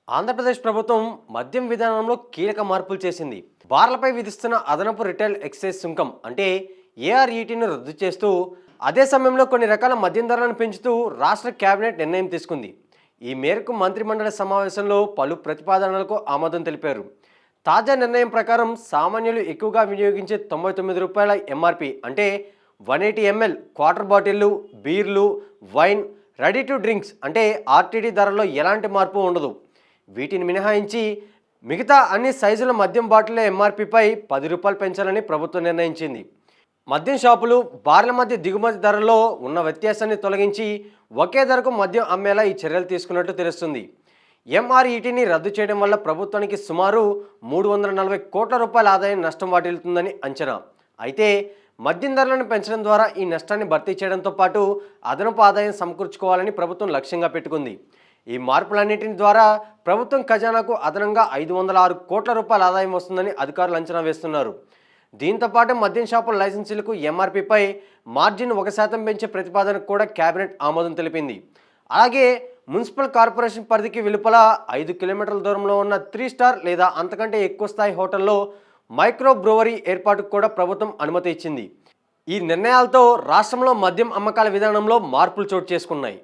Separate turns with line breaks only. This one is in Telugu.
ఆంధ్రప్రదేశ్ ప్రభుత్వం మద్యం విధానంలో కీలక మార్పులు చేసింది. బార్లపై విధిస్తున్న అదనపు రిటైల్ ఎక్సైజ్ సుంకం అంటే ఏఆర్ఈటీని రద్దు చేస్తూ, అదే సమయంలో కొన్ని రకాల మద్యం ధరలను పెంచుతూ రాష్ట్ర కేబినెట్ నిర్ణయం తీసుకుంది. ఈ మేరకు మంత్రిమండలి సమావేశంలో పలు ప్రతిపాదనలకు ఆమోదం తెలిపారు. తాజా నిర్ణయం ప్రకారం సామాన్యులు ఎక్కువగా వినియోగించే రూ. 99 ఎంఆర్పి అంటే 180 ఎంఎల్ క్వార్టర్ బాటిళ్లు, బీర్లు, వైన్, రెడీ టు డ్రింక్స్ అంటే ఆర్టీడీ ధరల్లో ఎలాంటి మార్పు ఉండదు. వీటిని మినహాయించి మిగతా అన్ని సైజుల మద్యం బాటిళ్ల ఎంఆర్పిపై రూ. 10 పెంచాలని ప్రభుత్వం నిర్ణయించింది. మద్యం షాపులు, బార్ల మధ్య దిగుమతి ధరల్లో ఉన్న వ్యత్యాసాన్ని తొలగించి ఒకే ధరకు మద్యం అమ్మేలా ఈ చర్యలు తీసుకున్నట్టు తెలుస్తుంది. ఎంఆర్ఈటీని రద్దు చేయడం వల్ల ప్రభుత్వానికి సుమారు రూ. 340 కోట్ల ఆదాయం నష్టం వాటిల్లుతుందని అంచనా. అయితే మద్యం ధరలను పెంచడం ద్వారా ఈ నష్టాన్ని భర్తీ చేయడంతో పాటు అదనపు ఆదాయం సమకూర్చుకోవాలని ప్రభుత్వం లక్ష్యంగా పెట్టుకుంది. ఈ మార్పులన్నింటి ద్వారా ప్రభుత్వం ఖజానాకు అదనంగా రూ. 506 కోట్ల ఆదాయం వస్తుందని అధికారులు అంచనా వేస్తున్నారు. దీంతోపాటు మద్యం షాపుల లైసెన్సీలకు ఎంఆర్పిపై మార్జిన్ 1% పెంచే ప్రతిపాదనకు కూడా కేబినెట్ ఆమోదం తెలిపింది. అలాగే మున్సిపల్ కార్పొరేషన్ పరిధికి వెలుపల 5 కిలోమీటర్ల దూరంలో ఉన్న 3 స్టార్ లేదా అంతకంటే ఎక్కువ స్థాయి హోటల్లో మైక్రో బ్రూవరీ ఏర్పాటుకు కూడా ప్రభుత్వం అనుమతి ఇచ్చింది. ఈ నిర్ణయాలతో రాష్ట్రంలో మద్యం అమ్మకాల విధానంలో మార్పులు చోటు చేసుకున్నాయి.